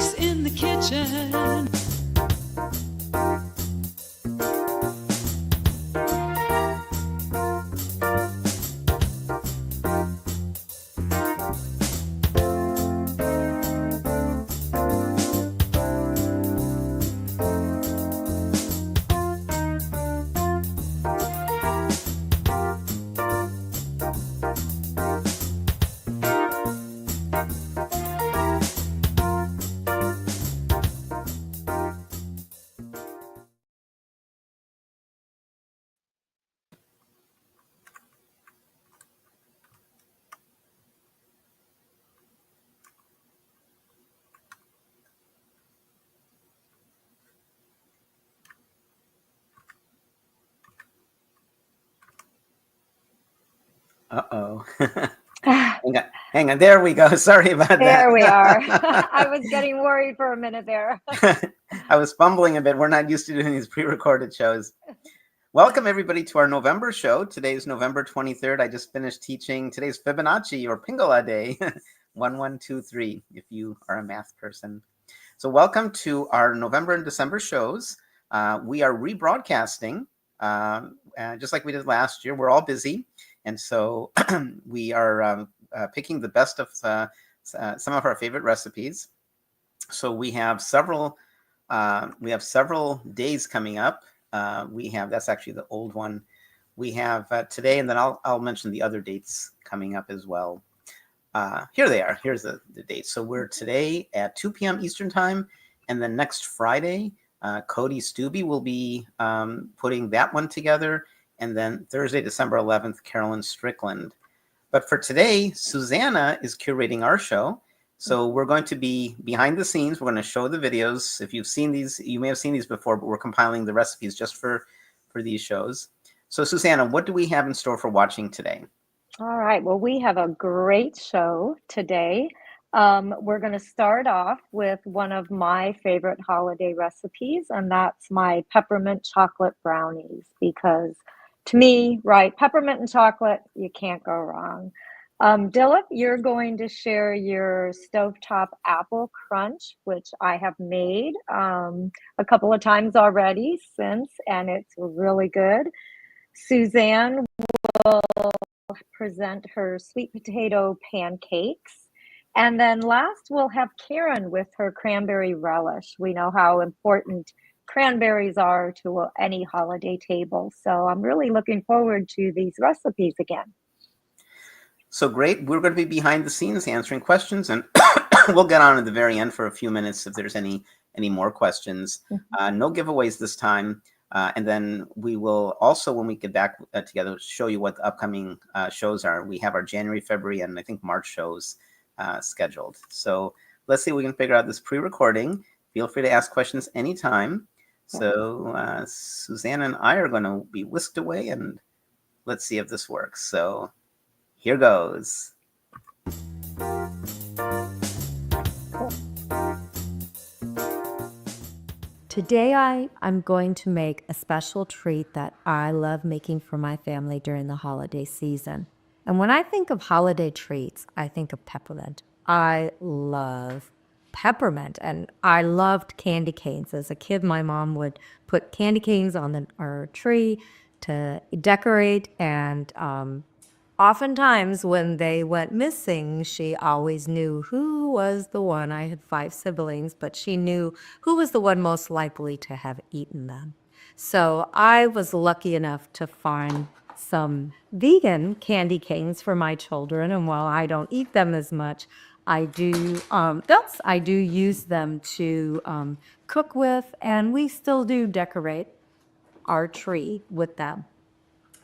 cooks in the kitchen. Uh-oh. Hang on. There we go. Sorry about that. There we are. I was getting worried for a minute there. I was fumbling a bit. We're not used to doing these pre-recorded shows. Welcome, everybody, to our November show. Today is November 23rd. I just finished teaching today's Fibonacci or Pingola Day, 1123, if you are a math person. So welcome to our November and December shows. We are rebroadcasting, just like we did last year. We're all busy. And so we are picking the best of some of our favorite recipes. So we have several days coming up. That's actually the old one. We have today, and then I'll mention the other dates coming up as well. Here they are. Here's the dates. So we're today at 2 p.m. Eastern time, and then next Friday, Cody Stubbe will be putting that one together. And then Thursday, December 11th, Carolyn Strickland. But for today, Susanna is curating our show. So we're going to be behind the scenes. We're going to show the videos. If you've seen these, you may have seen these before, but we're compiling the recipes just for these shows. So Susanna, what do we have in store for watching today? All right. Well, we have a great show today. We're going to start off with one of my favorite holiday recipes, and that's my peppermint chocolate brownies, because to me, right, peppermint and chocolate, you can't go wrong. Dilip, you're going to share your stovetop apple crunch, which I have made a couple of times already since, and it's really good. Suzanne will present her sweet potato pancakes. And then last, we'll have Karen with her cranberry relish. We know how important cranberries are to any holiday table. So I'm really looking forward to these recipes again. So great. We're going to be behind the scenes answering questions, and we'll get on at the very end for a few minutes if there's any more questions. No giveaways this time. And then we will also, when we get back together, show you what the upcoming shows are. We have our January, February, and I think March shows scheduled. So let's see if we can figure out this pre-recording. Feel free to ask questions anytime. So Susanna and I are going to be whisked away, and let's see if this works. So here goes. Today I'm going to make a special treat that I love making for my family during the holiday season. And when I think of holiday treats, I think of peppermint. I love peppermint, and I loved candy canes. As a kid, my mom would put candy canes on our tree to decorate, and oftentimes when they went missing, she always knew who was the one. I had 5 siblings, but she knew who was the one most likely to have eaten them. So I was lucky enough to find some vegan candy canes for my children, and while I don't eat them as much, I do use them to cook with, and we still do decorate our tree with them.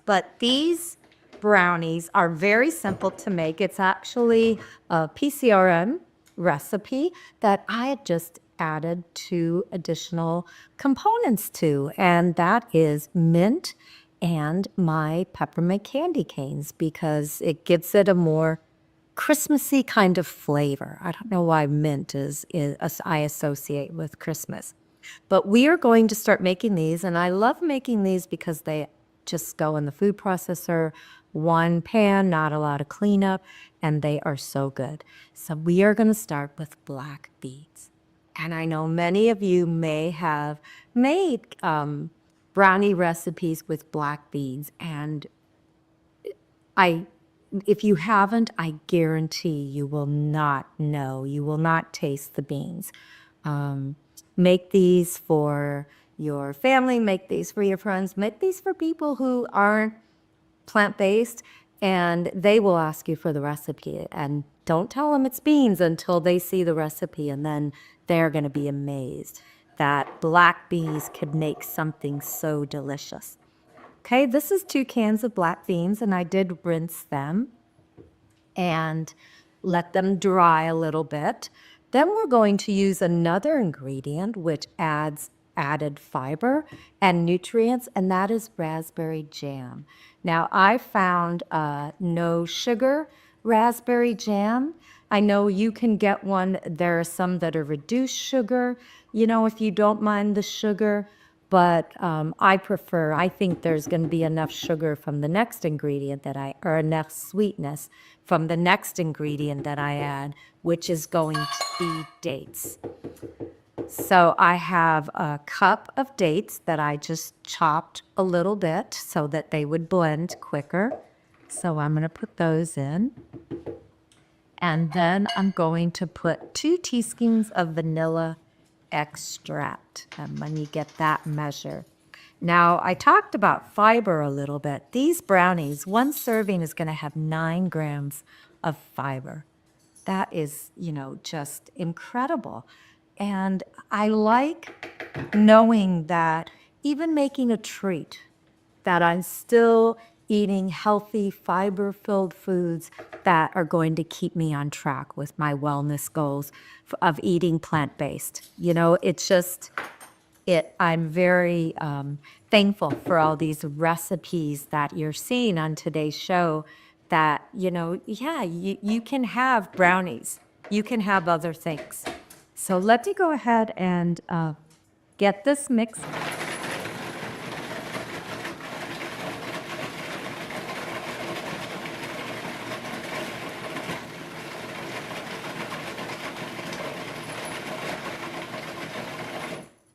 But these brownies are very simple to make. It's actually a PCRM recipe that I had just added 2 additional components to, and that is mint and my peppermint candy canes, because it gives it a more Christmassy kind of flavor. I don't know why mint is I associate with Christmas. But we are going to start making these, and I love making these because they just go in the food processor, one pan, not a lot of cleanup, and they are so good. So we are going to start with black beets. And I know many of you may have made brownie recipes with black beans. And if you haven't, I guarantee you will not know. You will not taste the beans. Make these for your family, make these for your friends, make these for people who aren't plant-based, and they will ask you for the recipe. And don't tell them it's beans until they see the recipe, and then they're going to be amazed that black beans could make something so delicious. Okay, this is 2 cans of black beans, and I did rinse them and let them dry a little bit. Then we're going to use another ingredient which adds added fiber and nutrients, and that is raspberry jam. Now, I found no sugar raspberry jam. I know you can get one. There are some that are reduced sugar, if you don't mind the sugar. But I think there's going to be enough sugar from the next ingredient or enough sweetness from the next ingredient that I add, which is going to be dates. So I have a cup of dates that I just chopped a little bit so that they would blend quicker. So I'm going to put those in. And then I'm going to put 2 teaspoons of vanilla extract. And when you get that measure. Now, I talked about fiber a little bit. These brownies, 1 serving is going to have 9 grams of fiber. That is, just incredible. And I like knowing that even making a treat, that I'm still eating healthy, fiber-filled foods that are going to keep me on track with my wellness goals of eating plant-based. It's just, I'm very thankful for all these recipes that you're seeing on today's show that, you can have brownies. You can have other things. So let me go ahead and get this mixed.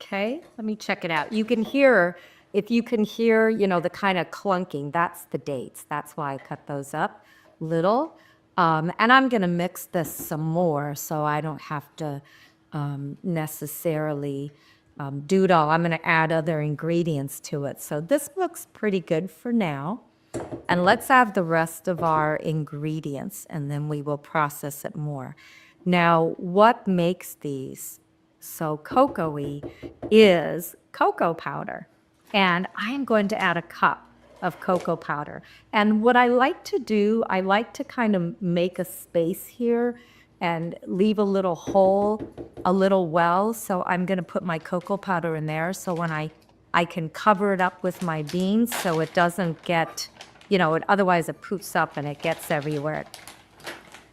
Okay, let me check it out. If you can hear, the kind of clunking, that's the dates. That's why I cut those up little. And I'm going to mix this some more so I don't have to necessarily do it all. I'm going to add other ingredients to it. So this looks pretty good for now. And let's have the rest of our ingredients, and then we will process it more. Now, what makes these so cocoa-y is cocoa powder. And I'm going to add a cup of cocoa powder. And what I like to do, I like to kind of make a space here and leave a little hole, a little well. So I'm going to put my cocoa powder in there. So when I can cover it up with my beans so it doesn't get, otherwise it poofs up and it gets everywhere.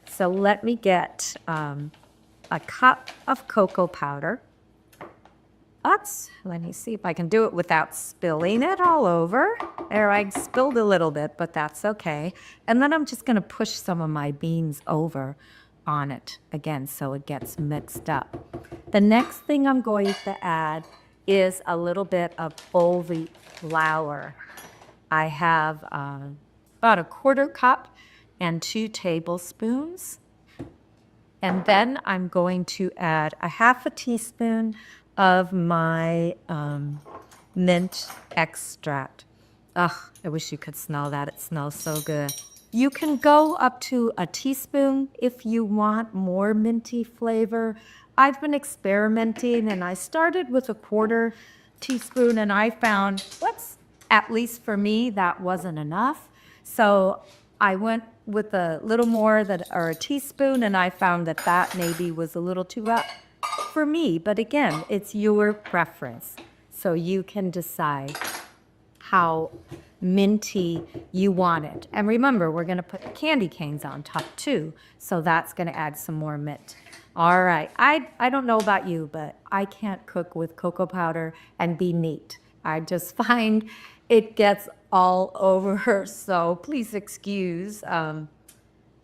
So let me get a cup of cocoa powder. Let me see if I can do it without spilling it all over. There, I spilled a little bit, but that's okay. And then I'm just going to push some of my beans over on it again so it gets mixed up. The next thing I'm going to add is a little bit of whole wheat flour. I have about a 1/4 cup and 2 tablespoons. And then I'm going to add a 1/2 teaspoon of my mint extract. Ugh, I wish you could smell that. It smells so good. You can go up to a teaspoon if you want more minty flavor. I've been experimenting, and I started with a 1/4 teaspoon, and I found, at least for me, that wasn't enough. So I went with a little more or a teaspoon, and I found that maybe was a little too much for me. But again, it's your preference. So you can decide how minty you want it. And remember, we're going to put candy canes on top too. So that's going to add some more mint. All right. I don't know about you, but I can't cook with cocoa powder and be neat. I just find it gets all over. So please excuse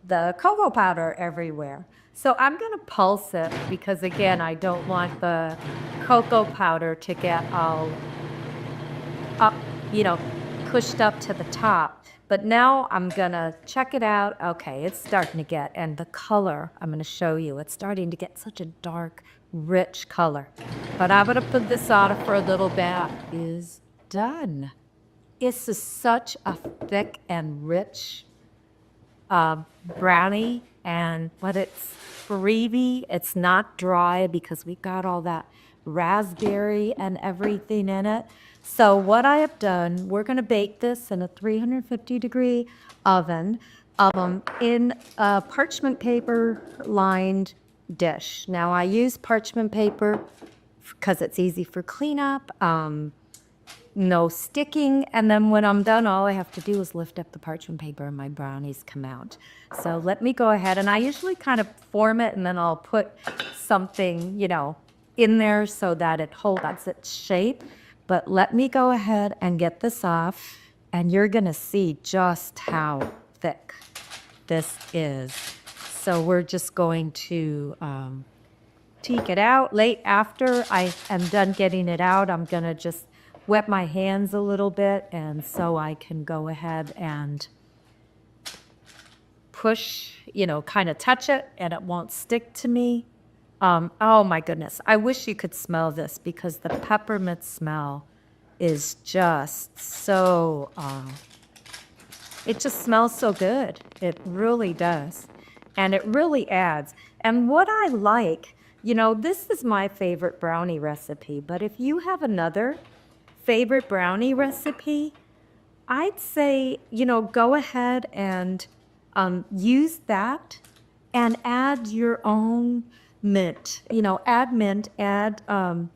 the cocoa powder everywhere. So I'm going to pulse it because, again, I don't want the cocoa powder to get all up, pushed up to the top. But now I'm going to check it out. Okay, it's starting to get, and the color, I'm going to show you, it's starting to get such a dark, rich color. But I'm going to put this on for a little bit. Is done. This is such a thick and rich brownie, but it's creamy. It's not dry because we got all that raspberry and everything in it. So what I have done, we're going to bake this in a 350-degree oven in a parchment paper lined dish. Now I use parchment paper because it's easy for cleanup. No sticking, and then when I'm done, all I have to do is lift up the parchment paper and my brownies come out. So let me go ahead, and I usually kind of form it, and then I'll put something, in there so that it holds its shape. But let me go ahead and get this off, and you're gonna see just how thick this is. So we're just going to take it out. Late after I am done getting it out, I'm gonna just wet my hands a little bit, and so I can go ahead and push, kind of touch it, and it won't stick to me. Oh my goodness, I wish you could smell this because the peppermint smell is just so, it just smells so good. It really does. And it really adds. And what I like, this is my favorite brownie recipe, but if you have another favorite brownie recipe, I'd say, go ahead and use that and add your own mint. Add mint, and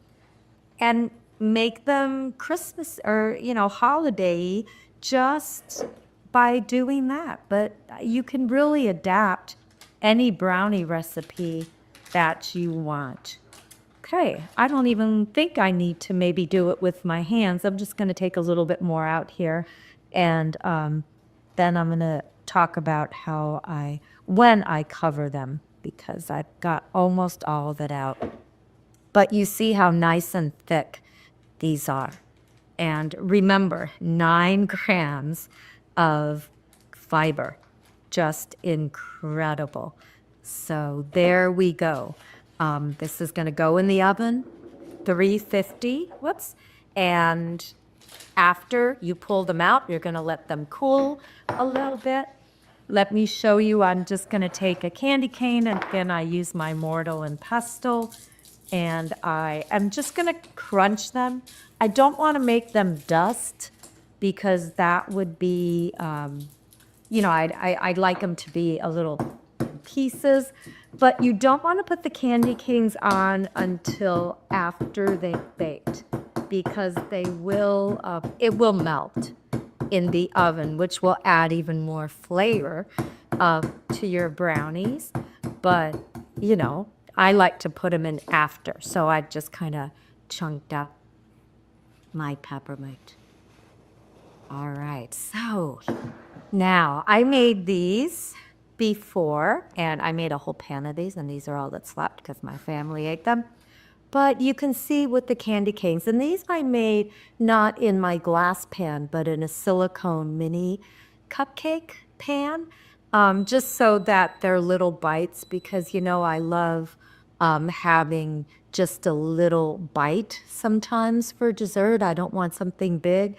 make them Christmas or, holiday just by doing that. But you can really adapt any brownie recipe that you want. Okay, I don't even think I need to maybe do it with my hands. I'm just going to take a little bit more out here, and then I'm going to talk about when I cover them, because I've got almost all of it out. But you see how nice and thick these are. And remember, 9 grams of fiber. Just incredible. So there we go. This is going to go in the oven, 350, and after you pull them out, you're going to let them cool a little bit. Let me show you. I'm just going to take a candy cane, and again, I use my mortar and pestle, and I am just going to crunch them. I don't want to make them dust because that would be, I'd like them to be a little pieces, but you don't want to put the candy canes on until after they've baked, because it will melt in the oven, which will add even more flavor to your brownies. But, I like to put them in after, so I just kind of chunked up my peppermint. All right, so now I made these before, and I made a whole pan of these, and these are all that's left because my family ate them. But you can see with the candy canes, and these I made not in my glass pan, but in a silicone mini cupcake pan, just so that they're little bites, because I love having just a little bite sometimes for dessert. I don't want something big,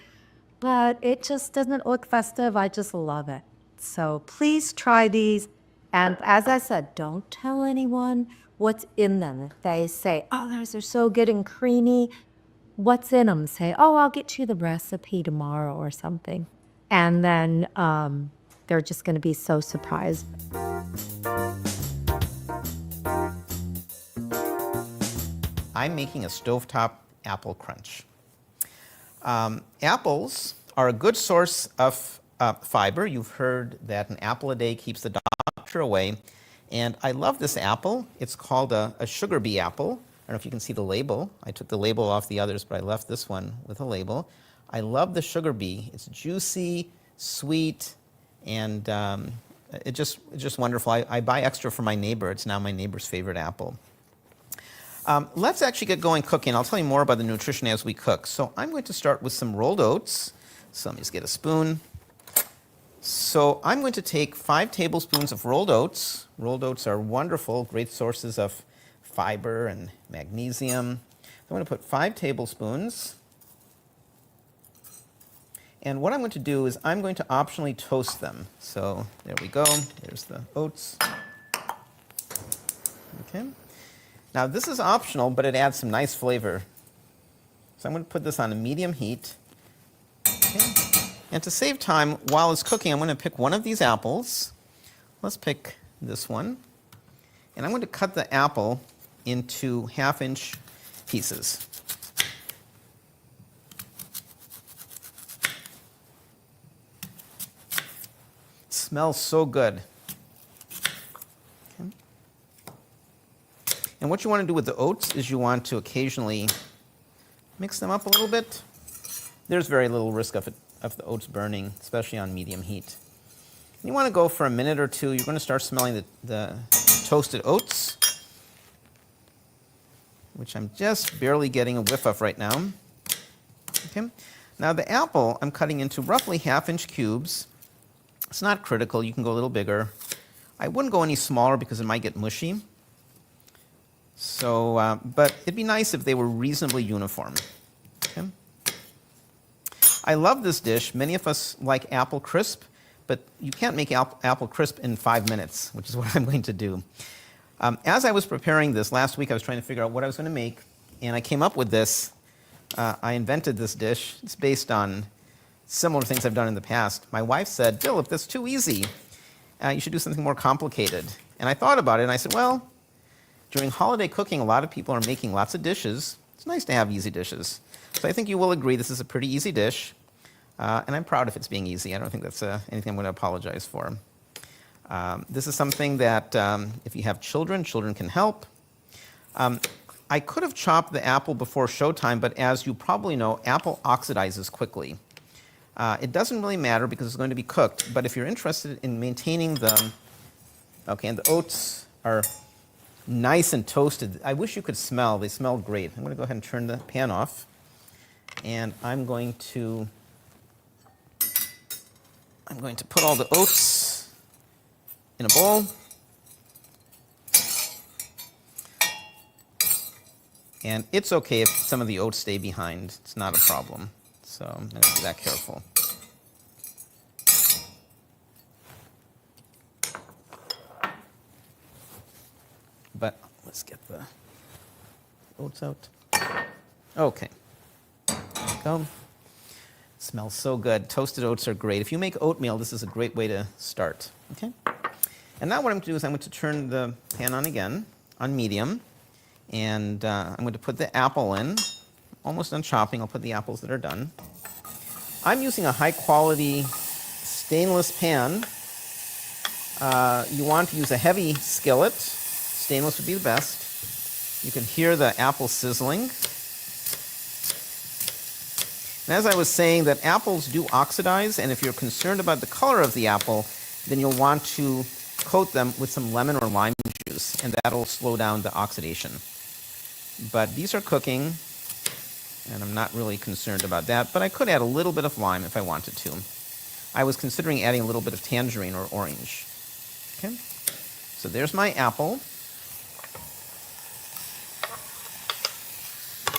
but it just doesn't look festive. I just love it. So please try these. And as I said, don't tell anyone what's in them. If they say, oh, those are so good and creamy, what's in them? Say, oh, I'll get you the recipe tomorrow or something. And then they're just going to be so surprised. I'm making a stovetop apple crunch. Apples are a good source of fiber. You've heard that an apple a day keeps the doctor away. And I love this apple. It's called a sugar bee apple. I don't know if you can see the label. I took the label off the others, but I left this one with a label. I love the sugar bee. It's juicy, sweet, and it's just wonderful. I buy extra for my neighbor. It's now my neighbor's favorite apple. Let's actually get going cooking. I'll tell you more about the nutrition as we cook. So I'm going to start with some rolled oats. So let me just get a spoon. So I'm going to take 5 tablespoons of rolled oats. Rolled oats are wonderful, great sources of fiber and magnesium. I'm going to put 5 tablespoons. And what I'm going to do is I'm going to optionally toast them. So there we go. There's the oats. Okay. Now this is optional, but it adds some nice flavor. So I'm going to put this on a medium heat. Okay. And to save time, while it's cooking, I'm going to pick one of these apples. Let's pick this one. And I'm going to cut the apple into 1/2-inch pieces. It smells so good. Okay. And what you want to do with the oats is you want to occasionally mix them up a little bit. There's very little risk of the oats burning, especially on medium heat. And you want to go for a minute or two. You're going to start smelling the toasted oats, which I'm just barely getting a whiff of right now. Okay. Now the apple I'm cutting into roughly 1/2-inch cubes. It's not critical. You can go a little bigger. I wouldn't go any smaller because it might get mushy. So, but it'd be nice if they were reasonably uniform. Okay. I love this dish. Many of us like apple crisp, but you can't make apple crisp in 5 minutes, which is what I'm going to do. As I was preparing this last week, I was trying to figure out what I was going to make, and I came up with this. I invented this dish. It's based on similar things I've done in the past. My wife said, "Bill, if that's too easy, you should do something more complicated." And I thought about it, and I said, well, during holiday cooking, a lot of people are making lots of dishes. It's nice to have easy dishes. So I think you will agree this is a pretty easy dish, and I'm proud of its being easy. I don't think that's anything I'm going to apologize for. This is something that if you have children, children can help. I could have chopped the apple before showtime, but as you probably know, apple oxidizes quickly. It doesn't really matter because it's going to be cooked, but if you're interested in maintaining the, okay, and the oats are nice and toasted. I wish you could smell. They smell great. I'm going to go ahead and turn the pan off. And I'm going to put all the oats in a bowl. And it's okay if some of the oats stay behind. It's not a problem. So I'm going to be that careful. But let's get the oats out. Okay. There we go. Smells so good. Toasted oats are great. If you make oatmeal, this is a great way to start. Okay. And now what I'm going to do is I'm going to turn the pan on again, on medium. And I'm going to put the apple in. Almost done chopping. I'll put the apples that are done. I'm using a high-quality stainless pan. You want to use a heavy skillet. Stainless would be the best. You can hear the apple sizzling. And as I was saying, that apples do oxidize, and if you're concerned about the color of the apple, then you'll want to coat them with some lemon or lime juice, and that'll slow down the oxidation. But these are cooking, and I'm not really concerned about that, but I could add a little bit of lime if I wanted to. I was considering adding a little bit of tangerine or orange. Okay, so there's my apple.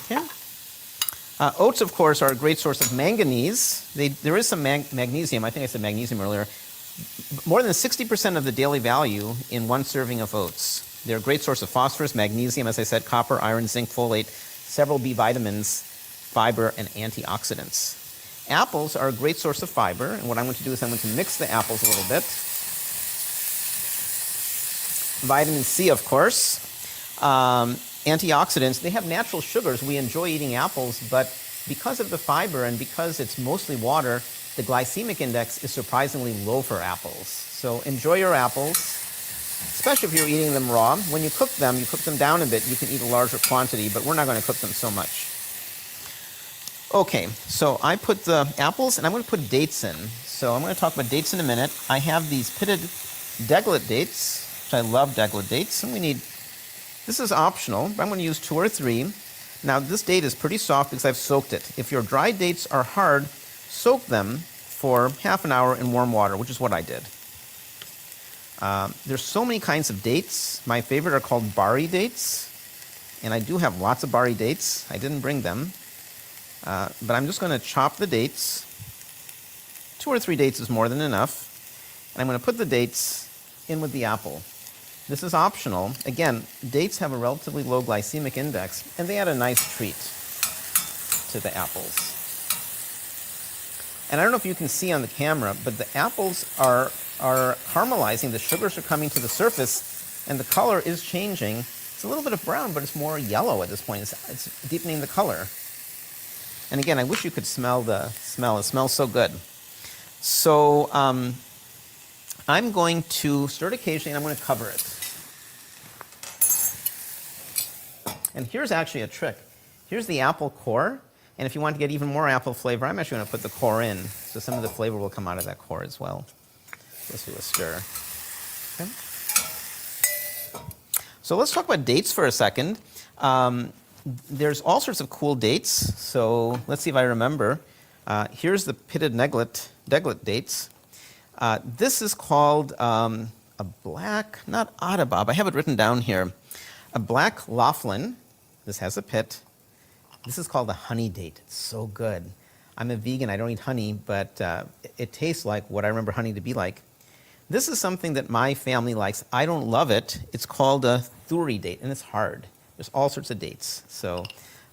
Okay. Oats, of course, are a great source of manganese. There is some magnesium. I think I said magnesium earlier. More than 60% of the daily value in one serving of oats. They're a great source of phosphorus, magnesium, as I said, copper, iron, zinc, folate, several B vitamins, fiber, and antioxidants. Apples are a great source of fiber, and what I'm going to do is I'm going to mix the apples a little bit. Vitamin C, of course. Antioxidants, they have natural sugars. We enjoy eating apples, but because of the fiber and because it's mostly water, the glycemic index is surprisingly low for apples. So enjoy your apples, especially if you're eating them raw. When you cook them down a bit, you can eat a larger quantity, but we're not going to cook them so much. Okay, so I put the apples, and I'm going to put dates in. So I'm going to talk about dates in a minute. I have these pitted deglet dates, which I love deglet dates. And we need, this is optional, but I'm going to use 2 or 3. Now this date is pretty soft because I've soaked it. If your dry dates are hard, soak them for half an hour in warm water, which is what I did. There's so many kinds of dates. My favorite are called bari dates. And I do have lots of bari dates. I didn't bring them. But I'm just going to chop the dates. 2 or 3 dates is more than enough. And I'm going to put the dates in with the apple. This is optional. Again, dates have a relatively low glycemic index, and they add a nice treat to the apples. And I don't know if you can see on the camera, but the apples are caramelizing. The sugars are coming to the surface, and the color is changing. It's a little bit of brown, but it's more yellow at this point. It's deepening the color. And again, I wish you could smell the smell. It smells so good. So I'm going to stir it occasionally, and I'm going to cover it. And here's actually a trick. Here's the apple core. And if you want to get even more apple flavor, I'm actually going to put the core in. So some of the flavor will come out of that core as well. Let's do a stir. Okay. So let's talk about dates for a second. There's all sorts of cool dates. So let's see if I remember. Here's the pitted deglet dates. This is called a black, not Audibab, I have it written down here. A black Laughlin. This has a pit. This is called a honey date. It's so good. I'm a vegan, I don't eat honey, but it tastes like what I remember honey to be like. This is something that my family likes. I don't love it. It's called a thuri date, and it's hard. There's all sorts of dates. So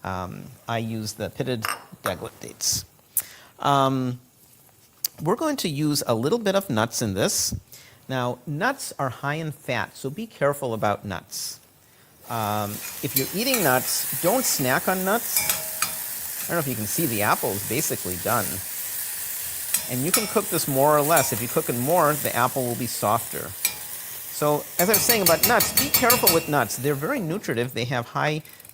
I use the pitted deglet dates. We're going to use a little bit of nuts in this. Now, nuts are high in fat, so be careful about nuts. If you're eating nuts, don't snack on nuts. I don't know if you can see the apple is basically done. And you can cook this more or less. If you cook it more, the apple will be softer. So as I was saying about nuts, be careful with nuts. They're very nutritive. They have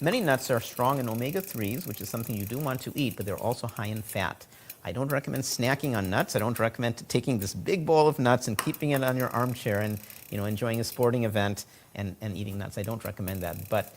many nuts are strong in omega-3s, which is something you do want to eat, but they're also high in fat. I don't recommend snacking on nuts. I don't recommend taking this big bowl of nuts and keeping it on your armchair and enjoying a sporting event and eating nuts. I don't recommend that. But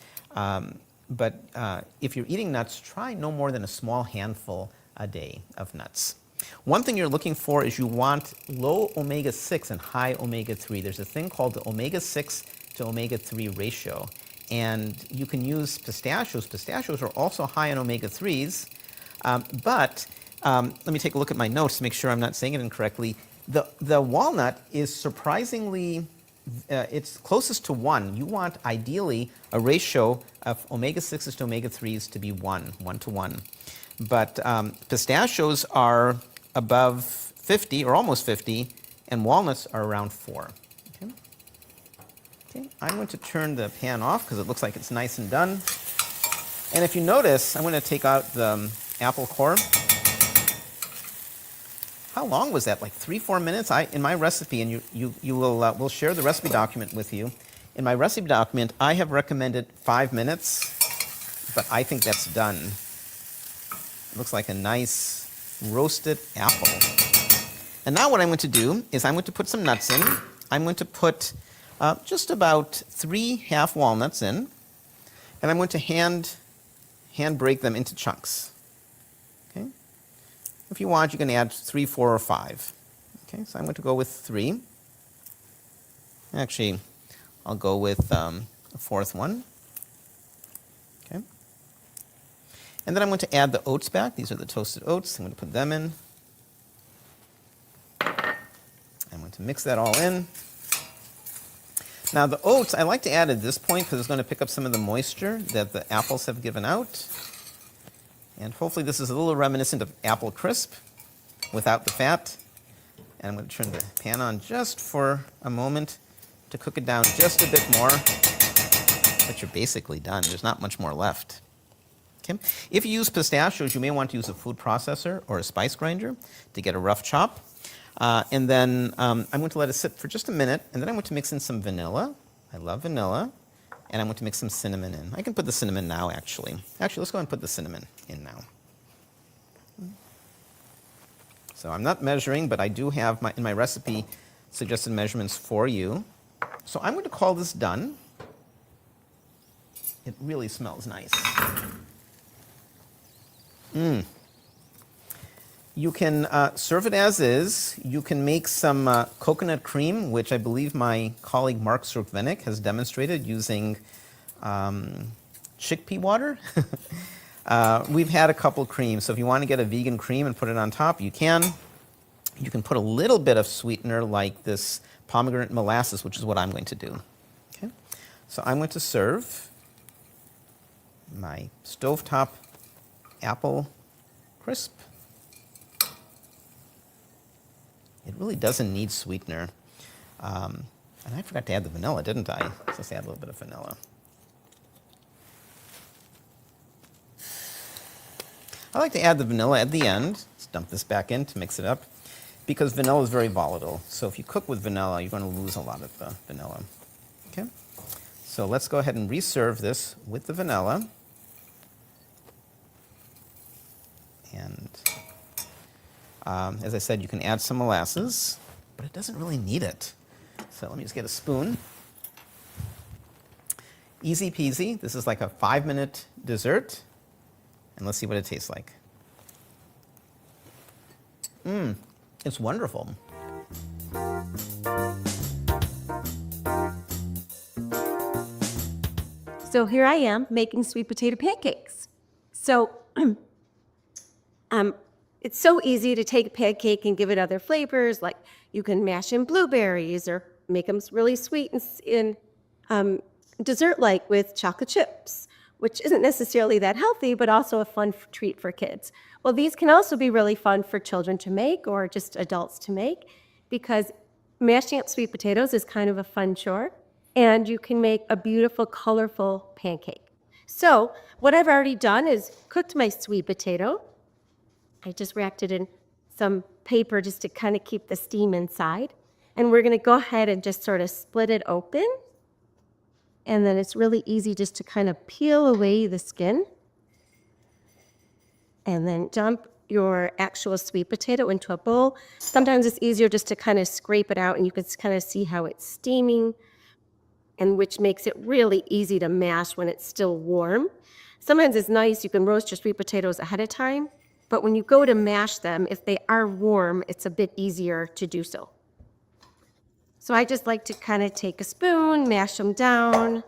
if you're eating nuts, try no more than a small handful a day of nuts. One thing you're looking for is you want low omega-6 and high omega-3. There's a thing called the omega-6 to omega-3 ratio. And you can use pistachios. Pistachios are also high in omega-3s. But let me take a look at my notes to make sure I'm not saying it incorrectly. The walnut is surprisingly, it's closest to 1. You want, ideally, a ratio of omega-6s to omega-3s to be 1 to 1. But pistachios are above 50 or almost 50, and walnuts are around 4. Okay, I'm going to turn the pan off because it looks like it's nice and done. And if you notice, I'm going to take out the apple core. How long was that? Like 3-4 minutes? In my recipe, and you will we'll share the recipe document with you. In my recipe document, I have recommended 5 minutes, but I think that's done. It looks like a nice roasted apple. And now what I'm going to do is I'm going to put some nuts in. I'm going to put just about 3 half walnuts in, and I'm going to hand break them into chunks. Okay. If you want, you can add 3, 4, or 5. Okay, so I'm going to go with 3. Actually, I'll go with a 4th one. Okay. And then I'm going to add the oats back. These are the toasted oats. I'm going to put them in. I'm going to mix that all in. Now the oats, I like to add at this point because it's going to pick up some of the moisture that the apples have given out. And hopefully this is a little reminiscent of apple crisp without the fat. And I'm going to turn the pan on just for a moment to cook it down just a bit more. But you're basically done. There's not much more left. Okay. If you use pistachios, you may want to use a food processor or a spice grinder to get a rough chop. And then I'm going to let it sit for just a minute, and then I'm going to mix in some vanilla. I love vanilla. And I'm going to mix some cinnamon in. I can put the cinnamon now, actually. Actually, let's go ahead and put the cinnamon in now. So I'm not measuring, but I do have in my recipe suggested measurements for you. So I'm going to call this done. It really smells nice. You can serve it as is. You can make some coconut cream, which I believe my colleague Mark Surkvenik has demonstrated using chickpea water. We've had a couple creams, so if you want to get a vegan cream and put it on top, you can. You can put a little bit of sweetener like this pomegranate molasses, which is what I'm going to do. Okay, so I'm going to serve my stovetop apple crisp. It really doesn't need sweetener. And I forgot to add the vanilla, didn't I? So let's add a little bit of vanilla. I like to add the vanilla at the end. Let's dump this back in to mix it up, because vanilla is very volatile. So if you cook with vanilla, you're going to lose a lot of the vanilla. Okay? So let's go ahead and reserve this with the vanilla. And as I said, you can add some molasses, but it doesn't really need it. So let me just get a spoon. Easy peasy. This is like a 5-minute dessert. And let's see what it tastes like. It's wonderful. So here I am making sweet potato pancakes. So it's so easy to take a pancake and give it other flavors, like you can mash in blueberries or make them really sweet and dessert-like with chocolate chips, which isn't necessarily that healthy, but also a fun treat for kids. Well, these can also be really fun for children to make or just adults to make, because mashing up sweet potatoes is kind of a fun chore, and you can make a beautiful, colorful pancake. So what I've already done is cooked my sweet potato. I just wrapped it in some paper just to kind of keep the steam inside. And we're going to go ahead and just sort of split it open. And then it's really easy just to kind of peel away the skin. And then dump your actual sweet potato into a bowl. Sometimes it's easier just to kind of scrape it out, and you can kind of see how it's steaming, and which makes it really easy to mash when it's still warm. Sometimes it's nice, you can roast your sweet potatoes ahead of time, but when you go to mash them, if they are warm, it's a bit easier to do so. So I just like to kind of take a spoon, mash them down.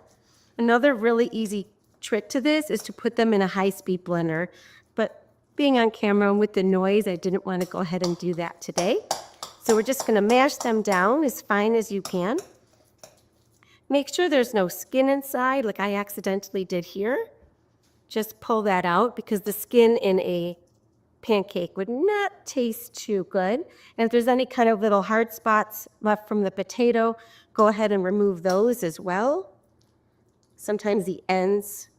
Another really easy trick to this is to put them in a high-speed blender, but being on camera and with the noise, I didn't want to go ahead and do that today. So we're just going to mash them down as fine as you can. Make sure there's no skin inside, like I accidentally did here. Just pull that out, because the skin in a pancake would not taste too good. And if there's any kind of little hard spots left from the potato, go ahead and remove those as well. Sometimes the ends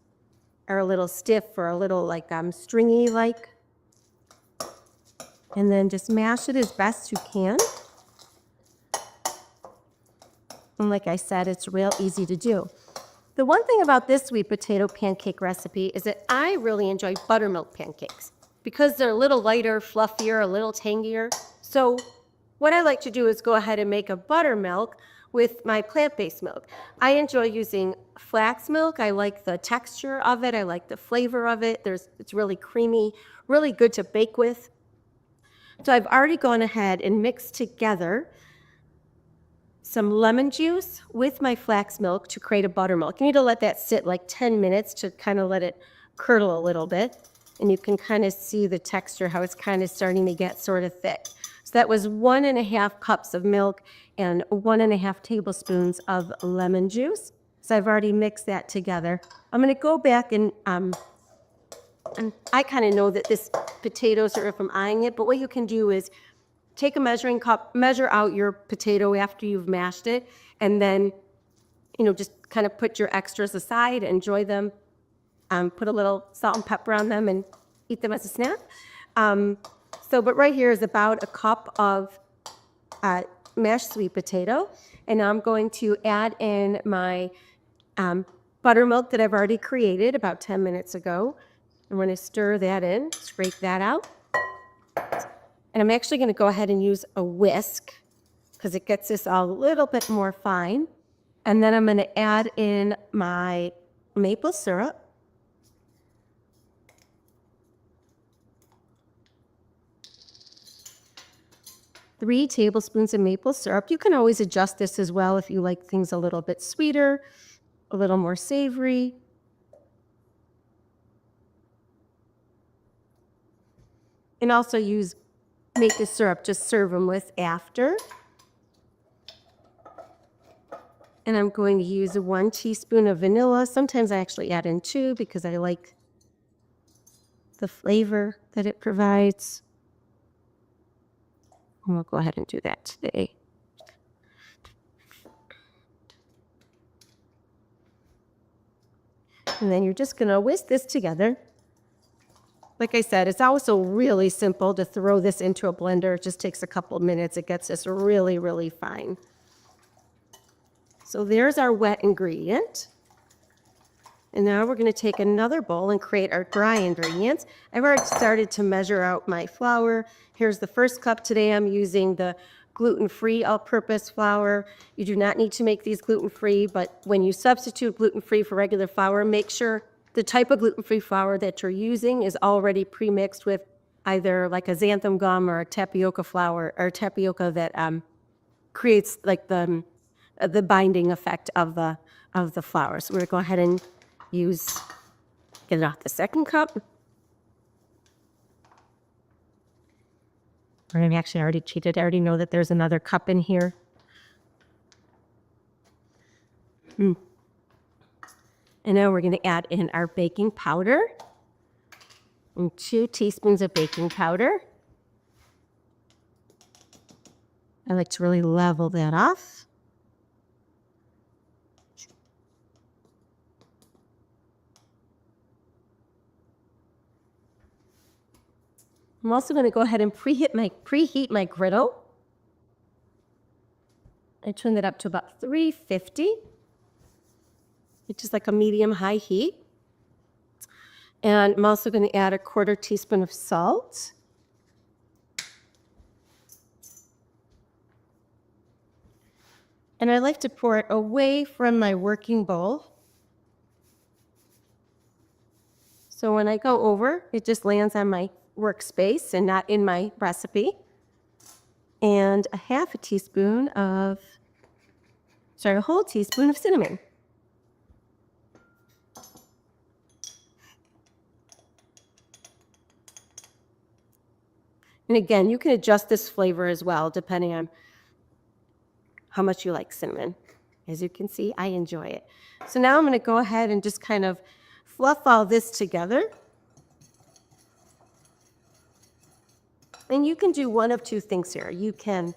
are a little stiff or a little like stringy like. And then just mash it as best you can. And like I said, it's real easy to do. The one thing about this sweet potato pancake recipe is that I really enjoy buttermilk pancakes because they're a little lighter, fluffier, a little tangier. So what I like to do is go ahead and make a buttermilk with my plant-based milk. I enjoy using flax milk. I like the texture of it. I like the flavor of it. It's really creamy, really good to bake with. So I've already gone ahead and mixed together some lemon juice with my flax milk to create a buttermilk. You need to let that sit like 10 minutes to kind of let it curdle a little bit. And you can kind of see the texture, how it's kind of starting to get sort of thick. So that was 1.5 cups of milk and 1.5 tablespoons of lemon juice. So I've already mixed that together. I'm going to go back and I kind of know that this potatoes are, if I'm eyeing it, but what you can do is take a measuring cup, measure out your potato after you've mashed it, and then, just kind of put your extras aside, enjoy them, put a little salt and pepper on them, and eat them as a snack. But right here is about a cup of mashed sweet potato, and now I'm going to add in my buttermilk that I've already created about 10 minutes ago. I'm going to stir that in, scrape that out. And I'm actually going to go ahead and use a whisk because it gets this a little bit more fine. And then I'm going to add in my maple syrup. Three tablespoons of maple syrup. You can always adjust this as well if you like things a little bit sweeter, a little more savory. And also make the syrup, just serve them with after. And I'm going to use 1 teaspoon of vanilla. Sometimes I actually add in 2 because I like the flavor that it provides. And we'll go ahead and do that today. And then you're just going to whisk this together. Like I said, it's also really simple to throw this into a blender. It just takes a couple minutes. It gets this really, really fine. So there's our wet ingredient. And now we're going to take another bowl and create our dry ingredients. I've already started to measure out my flour. Here's the first cup. Today I'm using the gluten-free all-purpose flour. You do not need to make these gluten-free, but when you substitute gluten-free for regular flour, make sure the type of gluten-free flour that you're using is already pre-mixed with either like a xanthan gum or a tapioca flour or tapioca that creates like the binding effect of the flour. So we're going to go ahead and get it off the second cup. I'm actually already cheated. I already know that there's another cup in here. And now we're going to add in our baking powder. And 2 teaspoons of baking powder. I like to really level that off. I'm also going to go ahead and preheat my griddle. I turn that up to about 350, which is like a medium-high heat. And I'm also going to add a 1/4 teaspoon of salt. And I like to pour it away from my working bowl. So when I go over, it just lands on my workspace and not in my recipe. And a whole teaspoon of cinnamon. And again, you can adjust this flavor as well, depending on how much you like cinnamon. As you can see, I enjoy it. So now I'm going to go ahead and just kind of fluff all this together. And you can do one of 2 things here. You can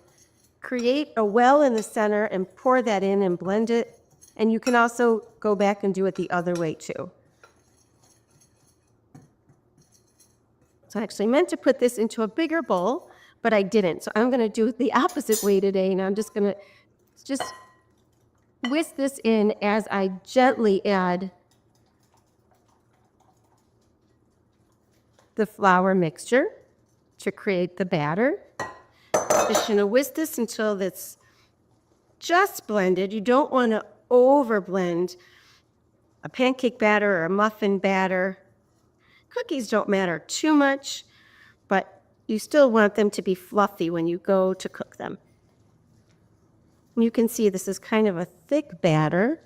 create a well in the center and pour that in and blend it. And you can also go back and do it the other way too. So I actually meant to put this into a bigger bowl, but I didn't. So I'm going to do it the opposite way today. And I'm just going to whisk this in as I gently add the flour mixture to create the batter. Just going to whisk this until it's just blended. You don't want to over blend a pancake batter or a muffin batter. Cookies don't matter too much, but you still want them to be fluffy when you go to cook them. You can see this is kind of a thick batter.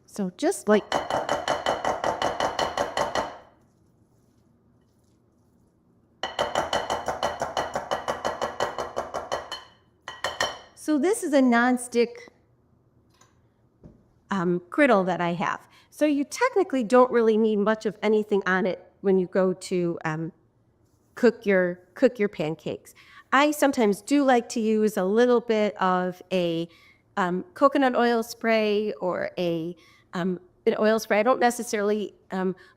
So just like so this is a nonstick griddle that I have. So you technically don't really need much of anything on it when you go to cook your pancakes. I sometimes do like to use a little bit of a coconut oil spray or an oil spray. I don't necessarily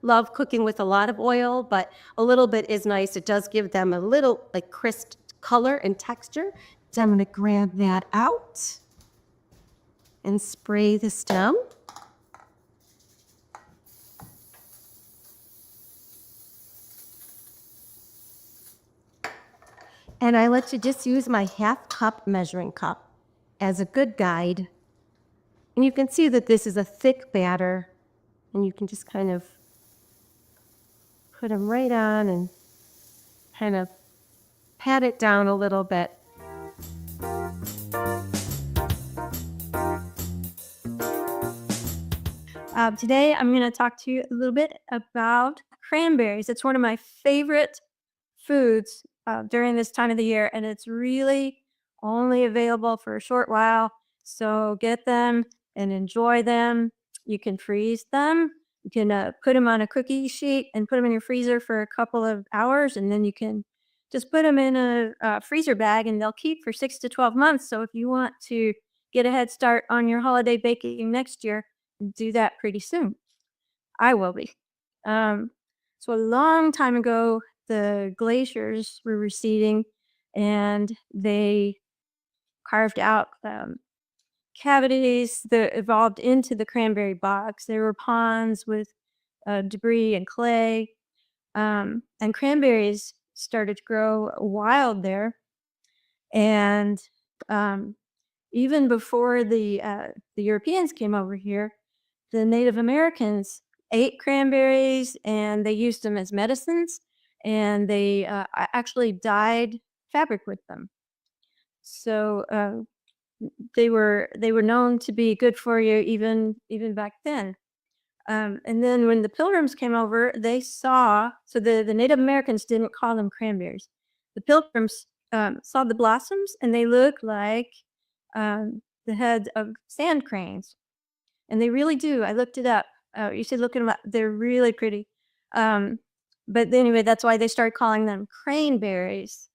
love cooking with a lot of oil, but a little bit is nice. It does give them a little like crisp color and texture. So I'm going to grab that out and spray the stem. And I let you just use my 1/2 cup measuring cup as a good guide. And you can see that this is a thick batter, and you can just kind of put them right on and kind of pat it down a little bit. Today, I'm going to talk to you a little bit about cranberries. It's one of my favorite foods during this time of the year, and it's really only available for a short while. So get them and enjoy them. You can freeze them. You can put them on a cookie sheet and put them in your freezer for a couple of hours, and then you can just put them in a freezer bag, and they'll keep for 6 to 12 months. So if you want to get a head start on your holiday baking next year, do that pretty soon. I will be. So a long time ago, the glaciers were receding, and they carved out cavities that evolved into the cranberry bogs. There were ponds with debris and clay, and cranberries started to grow wild there. And even before the Europeans came over here, the Native Americans ate cranberries and they used them as medicines, and they actually dyed fabric with them. So they were known to be good for you even back then. And then when the Pilgrims came over, they saw, so the Native Americans didn't call them cranberries. The Pilgrims saw the blossoms, and they looked like the heads of sand cranes. And they really do. I looked it up. You should look them up. They're really pretty. But anyway, that's why they started calling them craneberries.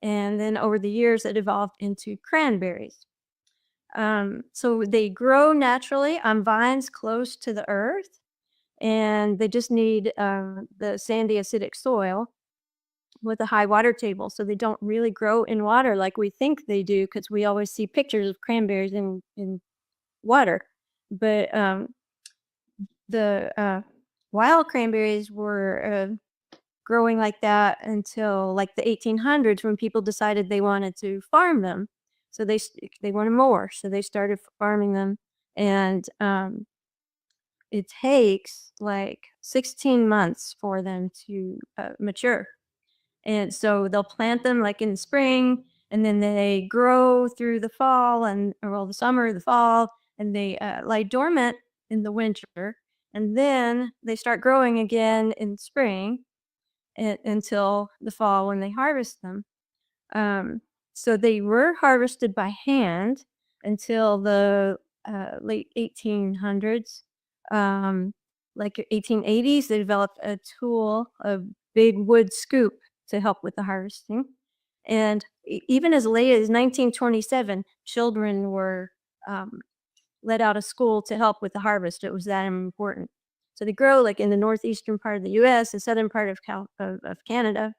And then over the years, it evolved into cranberries. So they grow naturally on vines close to the earth, and they just need the sandy, acidic soil with a high water table. So they don't really grow in water like we think they do, because we always see pictures of cranberries in water. But the wild cranberries were growing like that until like the 1800s, when people decided they wanted to farm them. So they wanted more, so they started farming them, and it takes like 16 months for them to mature. And so they'll plant them like in the spring, and then they grow through the fall the summer, the fall, and they lie dormant in the winter, and then they start growing again in spring until the fall when they harvest them. So they were harvested by hand until the late 1800s. Like 1880s, they developed a tool, a big wood scoop, to help with the harvesting. And even as late as 1927, children were let out of school to help with the harvest. It was that important. So they grow like in the northeastern part of the U.S., the southern part of Canada.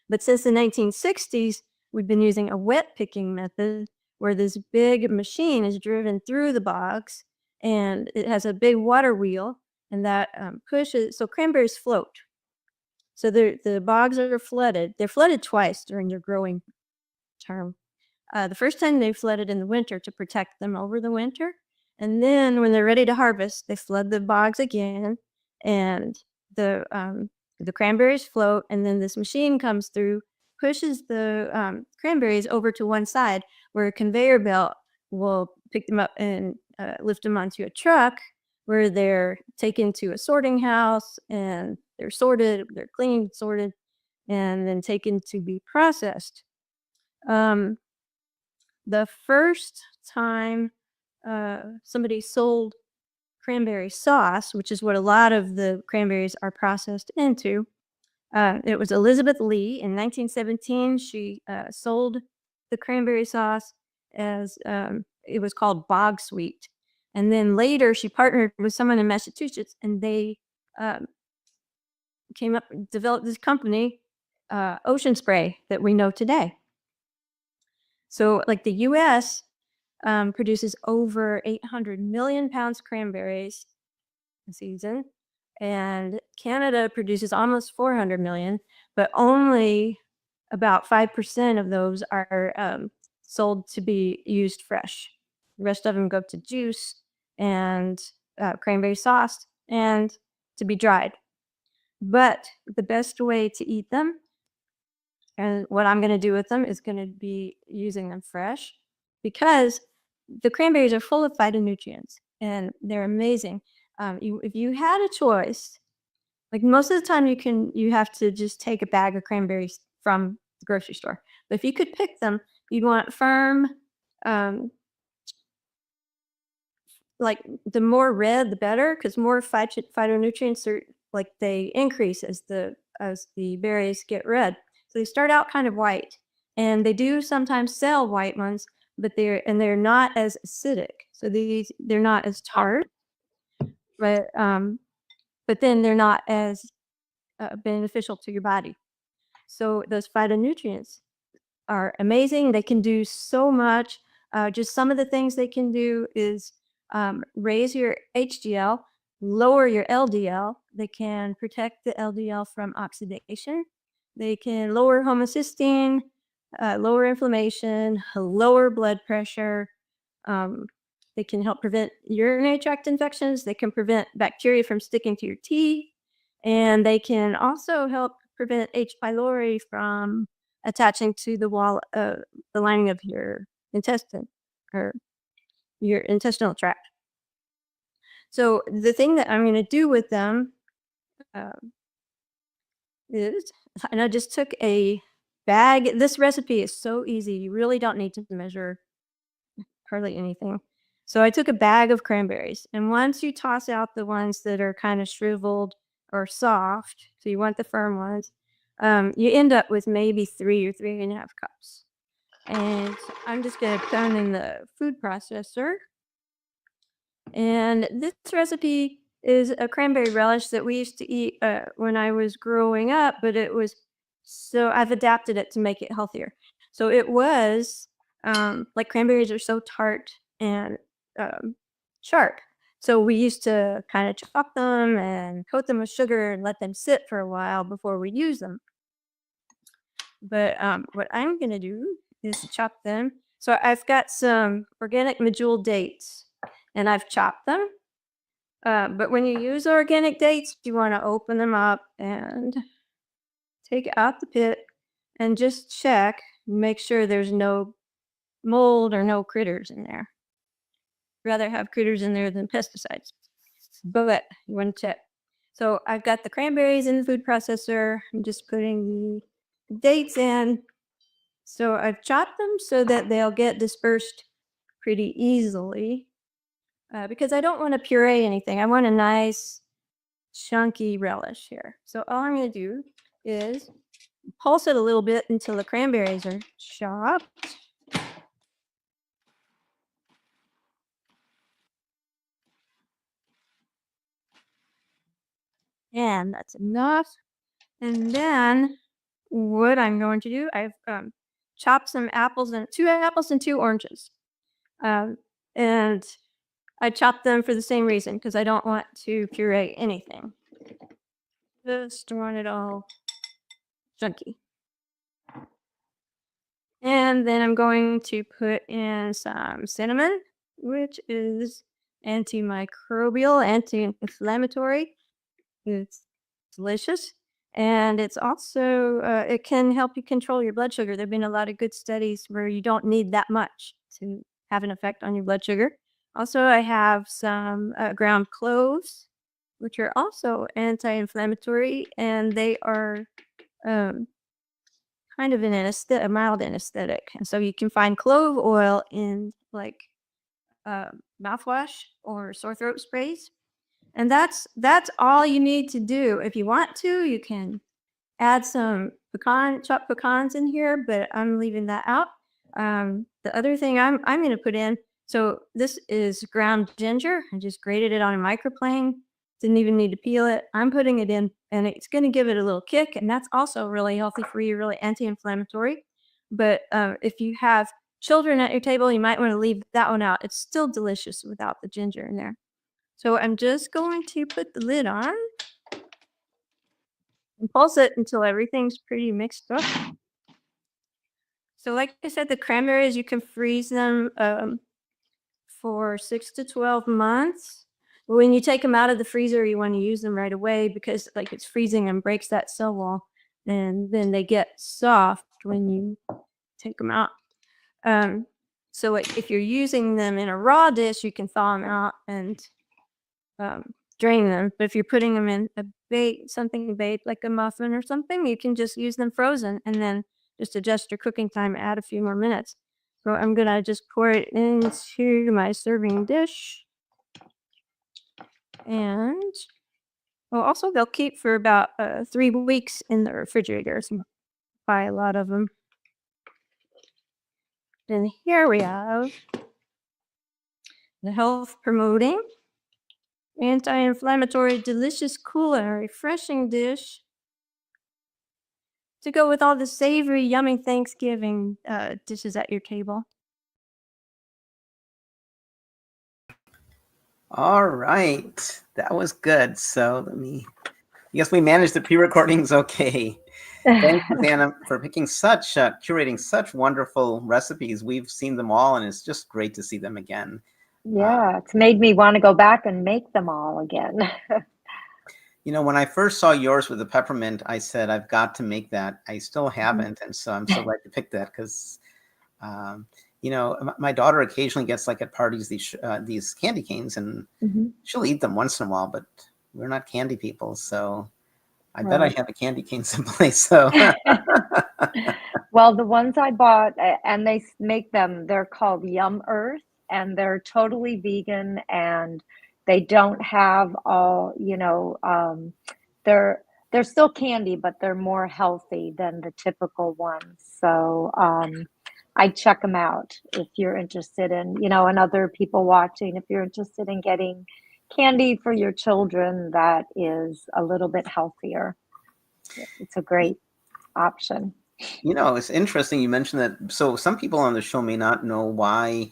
But since the 1960s, we've been using a wet picking method, where this big machine is driven through the bogs, and it has a big water wheel, and that pushes. So cranberries float. So the bogs are flooded. They're flooded twice during their growing term. The first time they flooded in the winter to protect them over the winter. And then when they're ready to harvest, they flood the bogs again, and the cranberries float, and then this machine comes through, pushes the cranberries over to one side, where a conveyor belt will pick them up and lift them onto a truck, where they're taken to a sorting house, and they're sorted, they're cleaned, sorted, and then taken to be processed. The first time somebody sold cranberry sauce, which is what a lot of the cranberries are processed into, it was Elizabeth Lee in 1917. She sold the cranberry sauce as it was called Bog Sweet. And then later she partnered with someone in Massachusetts, and they developed this company, Ocean Spray, that we know today. So like the U.S. Produces over 800 million pounds cranberries a season, and Canada produces almost 400 million, but only about 5% of those are sold to be used fresh. The rest of them go to juice and cranberry sauce and to be dried. But the best way to eat them, and what I'm going to do with them, is going to be using them fresh, because the cranberries are full of phytonutrients and they're amazing. If you had a choice, like most of the time you have to just take a bag of cranberries from the grocery store. But if you could pick them, you'd want firm, like the more red the better, because more phytonutrients are like they increase as the berries get red. So they start out kind of white, and they do sometimes sell white ones, but they're not as acidic. So they're not as tart, but then they're not as beneficial to your body. So those phytonutrients are amazing. They can do so much. Just some of the things they can do is raise your HDL, lower your LDL. They can protect the LDL from oxidation. They can lower homocysteine, lower inflammation, lower blood pressure. They can help prevent urinary tract infections. They can prevent bacteria from sticking to your teeth. And they can also help prevent H. pylori from attaching to the wall, the lining of your intestine or your intestinal tract. So the thing that I'm going to do with them is, and I just took a bag. This recipe is so easy. You really don't need to measure hardly anything. So I took a bag of cranberries, and once you toss out the ones that are kind of shriveled or soft, so you want the firm ones, you end up with maybe 3 or 3.5 cups. And I'm just going to put them in the food processor. And this recipe is a cranberry relish that we used to eat when I was growing up, but I've adapted it to make it healthier. So it was like cranberries are so tart and sharp. So we used to kind of chop them and coat them with sugar and let them sit for a while before we use them. But what I'm going to do is chop them. So I've got some organic medjool dates, and I've chopped them. But when you use organic dates, you want to open them up and take out the pit and just check, make sure there's no mold or no critters in there. Rather have critters in there than pesticides. But you want to check. So I've got the cranberries in the food processor. I'm just putting the dates in. So I've chopped them so that they'll get dispersed pretty easily, because I don't want to puree anything. I want a nice chunky relish here. So all I'm going to do is pulse it a little bit until the cranberries are chopped. And that's enough. And then what I'm going to do, I've chopped some apples, and 2 apples and 2 oranges. And I chopped them for the same reason, because I don't want to puree anything. Just want it all chunky. And then I'm going to put in some cinnamon, which is antimicrobial, anti-inflammatory. It's delicious. And it's also, it can help you control your blood sugar. There have been a lot of good studies where you don't need that much to have an effect on your blood sugar. Also, I have some ground cloves, which are also anti-inflammatory, and they are kind of a mild anesthetic. And so you can find clove oil in like mouthwash or sore throat sprays. And that's all you need to do. If you want to, you can add some chopped pecans in here, but I'm leaving that out. The other thing I'm going to put in, so this is ground ginger. I just grated it on a microplane. Didn't even need to peel it. I'm putting it in, and it's going to give it a little kick, and that's also really healthy for you, really anti-inflammatory. But if you have children at your table, you might want to leave that one out. It's still delicious without the ginger in there. So I'm just going to put the lid on and pulse it until everything's pretty mixed up. So like I said, the cranberries, you can freeze them for 6 to 12 months. When you take them out of the freezer, you want to use them right away because like it's freezing and breaks that cell wall, and then they get soft when you take them out. So like if you're using them in a raw dish, you can thaw them out and drain them. But if you're putting them in a something baked like a muffin or something, you can just use them frozen and then just adjust your cooking time, add a few more minutes. So I'm gonna just pour it into my serving dish. And well, also they'll keep for about 3 weeks in the refrigerator. So buy a lot of them. Then here we have the health promoting, anti-inflammatory, delicious, cool, and refreshing dish to go with all the savory, yummy Thanksgiving dishes at your table. All right, that was good. So I guess we managed the pre-recordings okay. Thanks, Susanna, for picking curating such wonderful recipes. We've seen them all, and it's just great to see them again. Yeah, it's made me want to go back and make them all again. When I first saw yours with the peppermint, I said, I've got to make that. I still haven't. And so I'm so glad to pick that because, my daughter occasionally gets like at parties these candy canes and she'll eat them once in a while, but we're not candy people. So I bet I have a candy cane someplace. So well, the ones I bought and they make them, they're called Yum Earth and they're totally vegan and they don't have all, they're still candy, but they're more healthy than the typical ones. So I check them out if you're interested in, and other people watching, if you're interested in getting candy for your children that is a little bit healthier. It's a great option. It's interesting you mentioned that. So some people on the show may not know why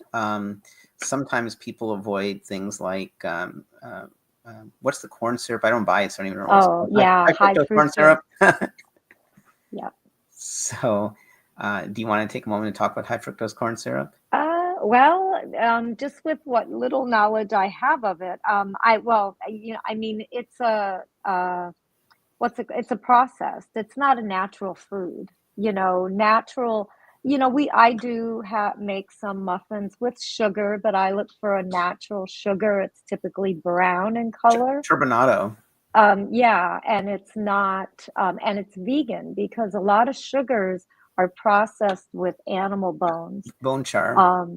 sometimes people avoid things like what's the corn syrup? I don't buy it, so I don't even know. Oh, yeah, high fructose corn syrup. Yeah. So, do you want to take a moment and talk about high fructose corn syrup? Well, just with what little knowledge I have of it, it's it's a process. It's not a natural food, natural. I do make some muffins with sugar, but I look for a natural sugar. It's typically brown in color. Turbinado. Yeah, and it's not, and it's vegan because a lot of sugars are processed with animal bones. Bone char.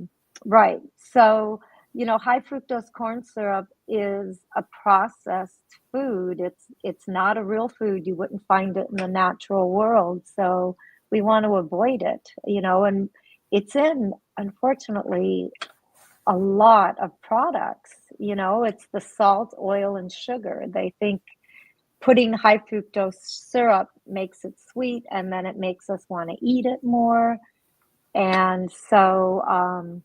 Right. So, high fructose corn syrup is a processed food. It's not a real food. You wouldn't find it in the natural world. So we want to avoid it, and it's in, unfortunately, a lot of products. It's the salt, oil, and sugar. They think putting high fructose syrup makes it sweet, and then it makes us want to eat it more. And so,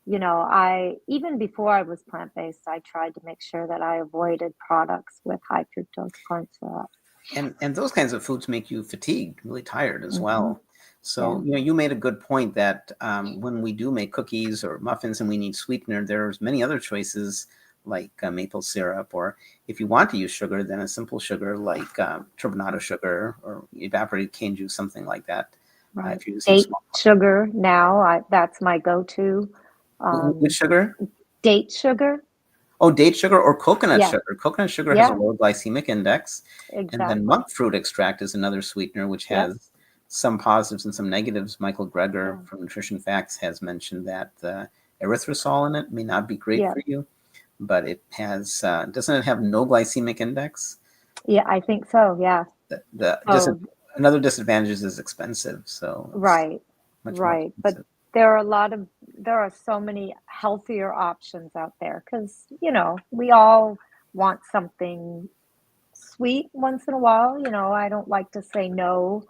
even before I was plant-based, I tried to make sure that I avoided products with high fructose corn syrup. And those kinds of foods make you fatigued, really tired as well. So, you made a good point that when we do make cookies or muffins and we need sweetener, there's many other choices like maple syrup, or if you want to use sugar, then a simple sugar like turbinado sugar or evaporated cane juice, something like that. Right. Date sugar now, that's my go-to. Which sugar? Date sugar. Oh, date sugar or coconut sugar. Coconut sugar has a low glycemic index. Exactly. And then monk fruit extract is another sweetener, which has some positives and some negatives. Michael Greger from Nutrition Facts has mentioned that the erythritol in it may not be great for you, but it has, doesn't it have no glycemic index? Yeah, I think so, yeah. Another disadvantage is it's expensive. So right. But there are so many healthier options out there because, we all want something sweet once in a while. I don't like to say no,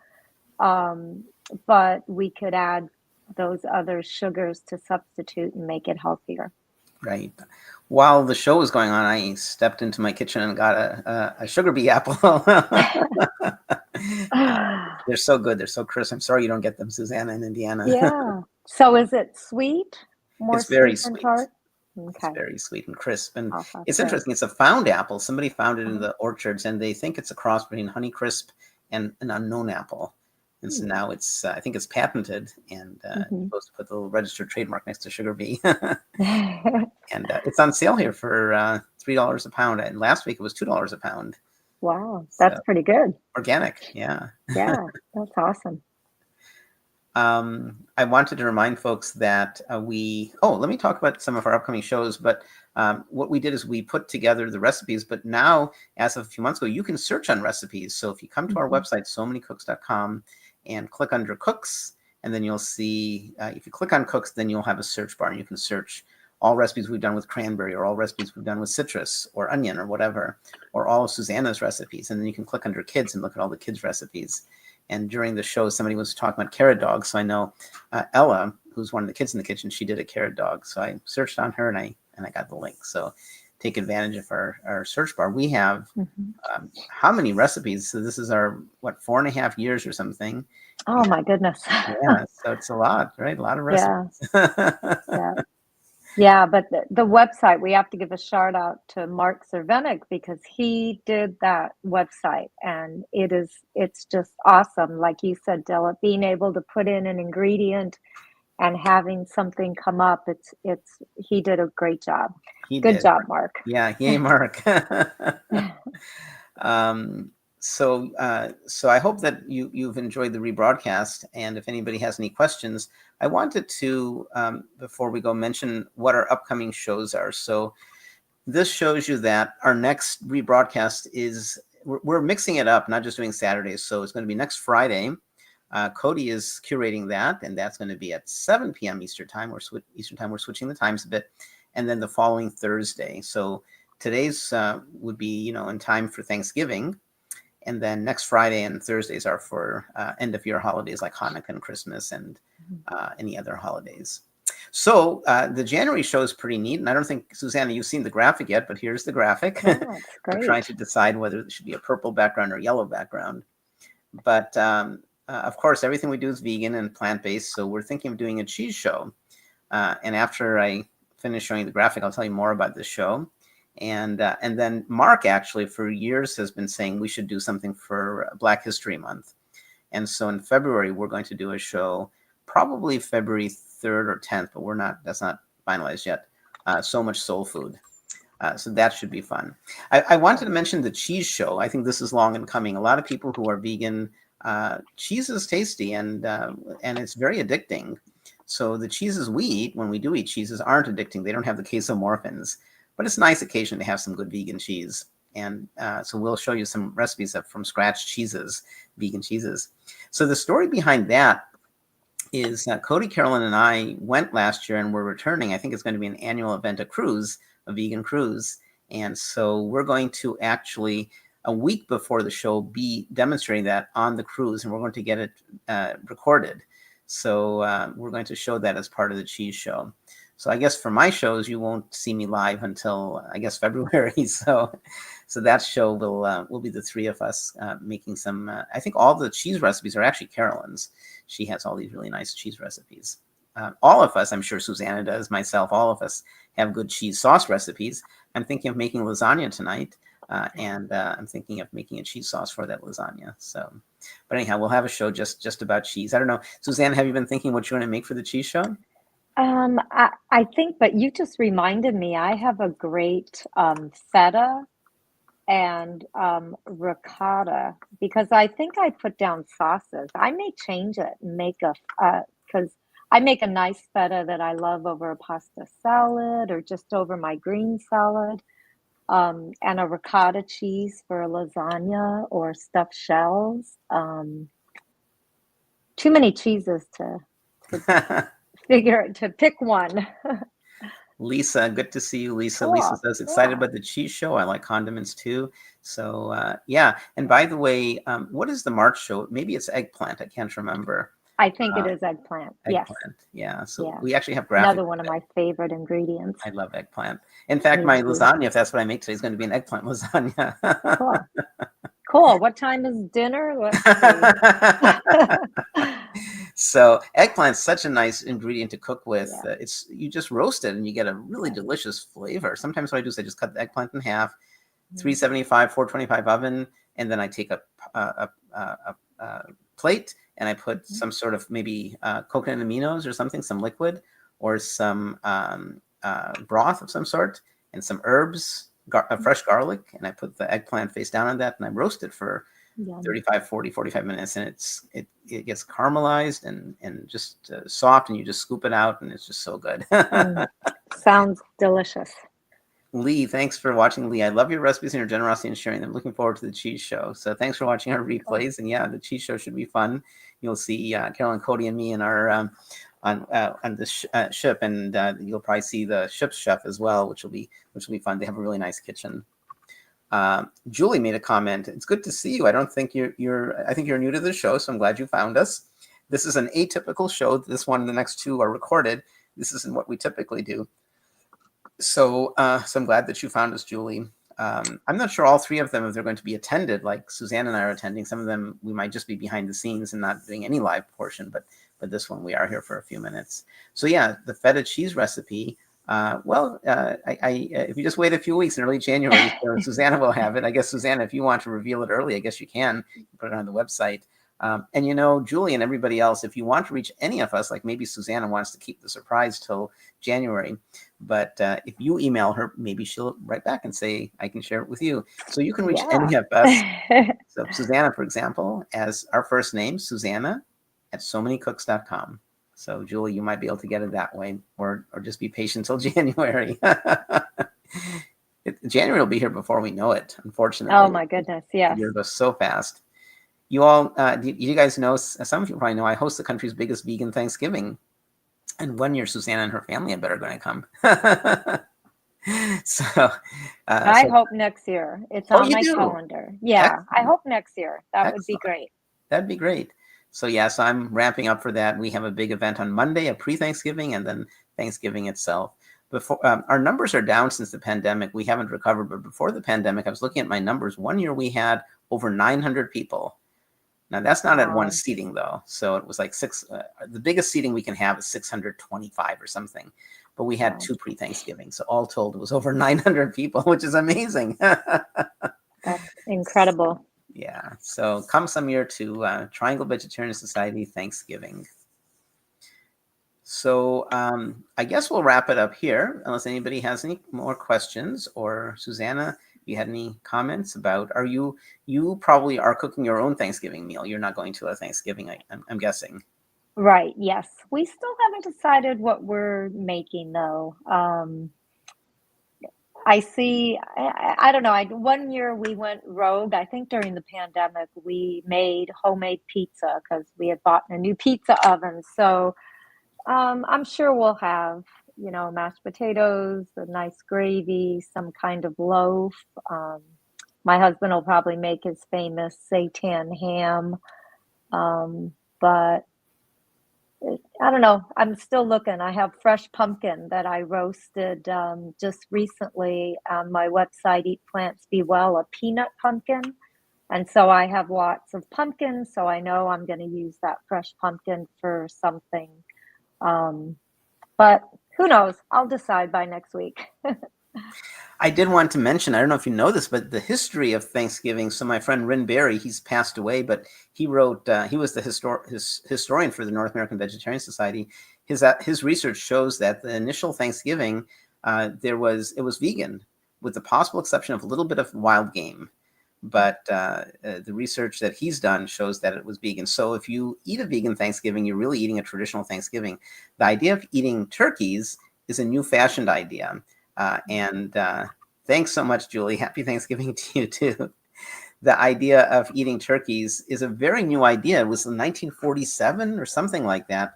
but we could add those other sugars to substitute and make it healthier. Right. While the show was going on, I stepped into my kitchen and got a sugar bee apple. They're so good. They're so crisp. I'm sorry you don't get them, Susanna, in Indiana. Yeah. So is it sweet? More It's very sweet than sweet. tart? It's Okay. very sweet and crisp. And Oh, that's it's good. interesting. It's a found apple. Somebody found it in Uh-huh. the orchards, and they think it's a cross between Honeycrisp and an unknown apple. And so Hmm. now it's, I think it's patented, and Mhm. supposed to put the little registered trademark next to Sugar Bee. And it's on sale here for $3 a pound. And last week it was $2 a pound. Wow, So that's pretty good. organic, yeah. Yeah, that's awesome. I wanted to remind folks that let me talk about some of our upcoming shows. But what we did is we put together the recipes, but now, as of a few months ago, you can search on recipes. So if you come to our Mhm. website, somanycooks.com, and click under cooks, and then you'll see, if you click on cooks, then you'll have a search bar, and you can search all recipes we've done with cranberry, or all recipes we've done with citrus or onion or whatever, or all of Susanna's recipes. And then you can click under kids and look at all the kids' recipes. And during the show, somebody was talking about carrot dogs. So I know Ella, who's one of the kids in the kitchen, she did a carrot dog. So I searched on her and I got the link. So take advantage of our search bar. We have Mhm. how many recipes? So this is our 4.5 years or something. Oh my goodness. Yeah, so it's a lot, right? A lot of Yeah, recipes. yeah. Yeah, but the website, we have to give a shout out to Mark Cervenik because he did that website and it's just awesome. Like you said, Della, being able to put in an ingredient and having something come up, he did a great job. He Good did. job, Mark. Yeah, yay, Mark. Um, so I hope that you've enjoyed the rebroadcast. And if anybody has any questions, I wanted to, before we go, mention what our upcoming shows are. So this shows you that our next rebroadcast is, we're mixing it up, not just doing Saturdays. So it's going to be next Friday. Cody is curating that, and that's going to be at 7 p.m. Eastern time. We're switching the times a bit. And then the following Thursday. So today's would be, in time for Thanksgiving. And then next Friday and Thursdays are for end of year holidays like Hanukkah and Christmas and any other holidays. So the January show is pretty neat. And I don't think, Susanna, you've seen the graphic yet, but here's the graphic. Yeah, it's We're trying great. to decide whether it should be a purple background or yellow background. But of course, everything we do is vegan and plant-based. So we're thinking of doing a cheese show. And after I finish showing the graphic, I'll tell you more about this show. And then Mark actually for years has been saying we should do something for Black History Month. And so in February, we're going to do a show, probably February 3rd or 10th, but that's not finalized yet. So much soul food. So that should be fun. I wanted to mention the cheese show. I think this is long in coming. A lot of people who are vegan, cheese is tasty and it's very addicting. So the cheeses we eat, when we do eat cheeses, aren't addicting. They don't have the casomorphins, but it's nice occasionally to have some good vegan cheese. And so we'll show you some recipes of from scratch cheeses, vegan cheeses. So the story behind that is Cody, Carolyn, and I went last year and we're returning. I think it's going to be an annual event, a vegan cruise. And so we're going to actually, a week before the show, be demonstrating that on the cruise, and we're going to get it recorded. So we're going to show that as part of the cheese show. So I guess for my shows, you won't see me live until I guess February. So that show will be the three of us making some. I think all the cheese recipes are actually Carolyn's. She has all these really nice cheese recipes. All of us, I'm sure Susanna does, myself, all of us have good cheese sauce recipes. I'm thinking of making lasagna tonight, and I'm thinking of making a cheese sauce for that lasagna. So, but anyhow, we'll have a show just about cheese. I don't know, Susanna, have you been thinking what you want to make for the cheese show? I think, but you just reminded me, I have a great feta and ricotta because I think I put down sauces. I may change it and make because I make a nice feta that I love over a pasta salad or just over my green salad, and a ricotta cheese for a lasagna or stuffed shells. Too many cheeses to pick one. Lisa, good to see you, Lisa. Cool. Lisa says, excited Yeah. about the cheese show. I like condiments too. So yeah. And by the way, what is the March show? Maybe it's eggplant. I can't remember. I think it is eggplant. Yes. Eggplant. Yeah. So Yeah. we actually have graphic. Another one of my favorite ingredients. I love eggplant. In fact, Me my too. lasagna, if that's what I make today, is going to be an eggplant lasagna. Cool. Cool. What time is dinner? Let's see. So eggplant's such a nice ingredient to cook with. Yeah. It's you just roast it and you get a really delicious flavor. Sometimes what I do is I just cut the eggplant in half, 375, 425 oven, and then I take a plate and I put some sort of maybe coconut aminos or something, some liquid, or some broth of some sort, and some herbs, fresh garlic, and I put the eggplant face down on that, and I roast it for 35, 40, 45 minutes, and it gets caramelized and just soft, and you just scoop it out, and it's just so good. Sounds delicious. Lee, thanks for watching. Lee, I love your recipes and your generosity in sharing them. Looking forward to the cheese show. So thanks for watching our replays. And yeah, the cheese show should be fun. You'll see Carolyn, Cody, and me in our on the ship, and you'll probably see the ship's chef as well, which will be fun. They have a really nice kitchen. Julie made a comment. It's good to see you. I don't think I think you're new to the show, so I'm glad you found us. This is an atypical show. This one and the next two are recorded. This isn't what we typically do. So I'm glad that you found us, Julie. I'm not sure all three of them, if they're going to be attended, like Suzanne and I are attending. Some of them, we might just be behind the scenes and not doing any live portion, but this one, we are here for a few minutes. So yeah, the feta cheese recipe. If you just wait a few weeks in early January, Susanna will have it. I guess, Susanna, if you want to reveal it early, I guess you can put it on the website. And Julie and everybody else, if you want to reach any of us, like maybe Susanna wants to keep the surprise till January, but if you email her, maybe she'll write back and say, I can share it with you. So you can reach any of us. So Susanna, for example, as our first name, Susanna at somanycooks.com. So Julie, you might be able to get it that way, or just be patient till January. January will be here before we know it, unfortunately. Oh my goodness, yes. The year goes so fast. You all, you guys know, some of you probably know, I host the country's biggest vegan Thanksgiving. And one year, Susanna and her family are better going to come. I hope next year. It's on my calendar. Yeah, excellent. I hope next year. That would be great. That'd be great. So yes, I'm ramping up for that. We have a big event on Monday, a pre-Thanksgiving, and then Thanksgiving itself. Before our numbers are down since the pandemic. We haven't recovered, but before the pandemic, I was looking at my numbers. One year we had over 900 people. Now that's not at one seating though. So it was like the biggest seating we can have is 625 or something, but we had two pre-Thanksgiving. So all told, it was over 900 people, which is amazing. That's incredible. Yeah. So come some year to Triangle Vegetarian Society Thanksgiving. So I guess we'll wrap it up here unless anybody has any more questions, or Susanna, you had any comments about, you probably are cooking your own Thanksgiving meal. You're not going to a Thanksgiving, I'm guessing. Right. Yes. We still haven't decided what we're making though. I see, I don't know. One year we went rogue. I think during the pandemic, we made homemade pizza because we had bought a new pizza oven. So I'm sure we'll have, mashed potatoes, a nice gravy, some kind of loaf. My husband will probably make his famous seitan ham. But I don't know. I'm still looking. I have fresh pumpkin that I roasted just recently on my website, Eat Plants Be Well, a peanut pumpkin. And so I have lots of pumpkins. So I know I'm going to use that fresh pumpkin for something. But who knows? I'll decide by next week. I did want to mention, I don't know if you know this, but the history of Thanksgiving. So my friend Rin Berry, he's passed away, but he wrote, he was the historian for the North American Vegetarian Society. His research shows that the initial Thanksgiving, it was vegan, with the possible exception of a little bit of wild game. But the research that he's done shows that it was vegan. So if you eat a vegan Thanksgiving, you're really eating a traditional Thanksgiving. The idea of eating turkeys is a new fashioned idea. And thanks so much, Julie. Happy Thanksgiving to you too. The idea of eating turkeys is a very new idea. It was in 1947 or something like that.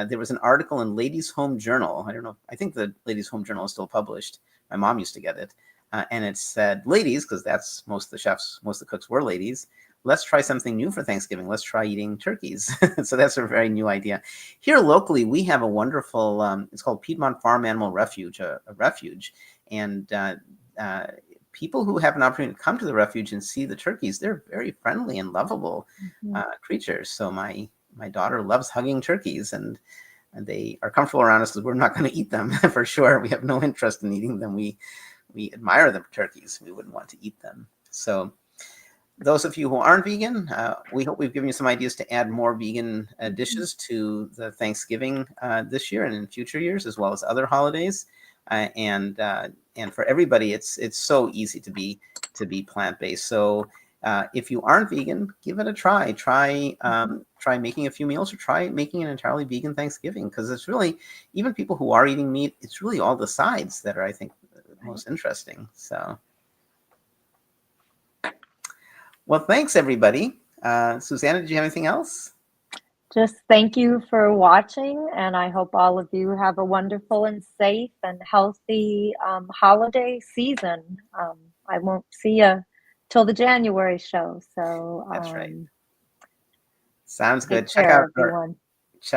There was an article in Ladies' Home Journal. I don't know. I think the Ladies' Home Journal is still published. My mom used to get it. And it said, ladies, because that's most of the cooks were ladies. let's try something new for Thanksgiving. Let's try eating turkeys. So that's a very new idea. Here locally, we have a wonderful, it's called Piedmont Farm Animal Refuge, a refuge. And people who have an opportunity to come to the refuge and see the turkeys, they're very friendly and lovable creatures. So my daughter loves hugging turkeys, and they are comfortable around us because we're not going to eat them for sure. We have no interest in eating them. We admire the turkeys. We wouldn't want to eat them. So those of you who aren't vegan, we hope we've given you some ideas to add more vegan dishes to the Thanksgiving this year and in future years, as well as other holidays. And for everybody, it's so easy to be plant-based. So if you aren't vegan, give it a try. Try making a few meals, or try making an entirely vegan Thanksgiving, because it's really, even people who are eating meat, it's really all the sides that are, I think, most interesting. So, well, thanks everybody. Susanna, did you have anything else? Just thank you for watching, and I hope all of you have a wonderful and safe and healthy holiday season. I won't see you till the January show, so that's right. Sounds good. Check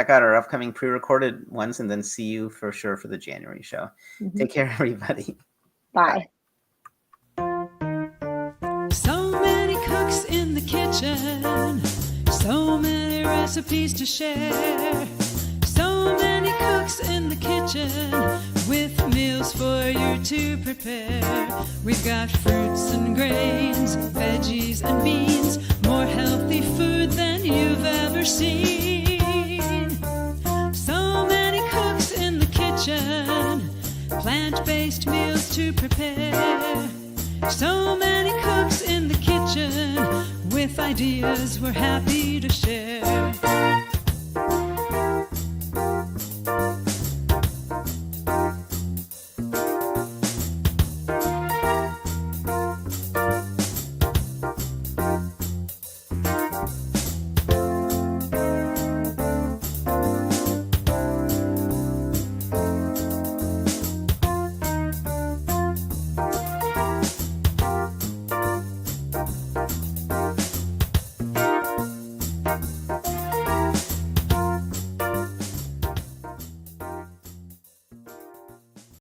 out our upcoming pre-recorded ones, and then see you for sure for the January show. Take care, everybody. Bye. So many cooks in the kitchen, so many recipes to share. So many cooks in the kitchen with meals for you to prepare. We've got fruits and grains, veggies and beans, more healthy food than you've ever seen. So many cooks in the kitchen, plant-based meals to prepare. So many cooks in the kitchen with ideas we're happy to share.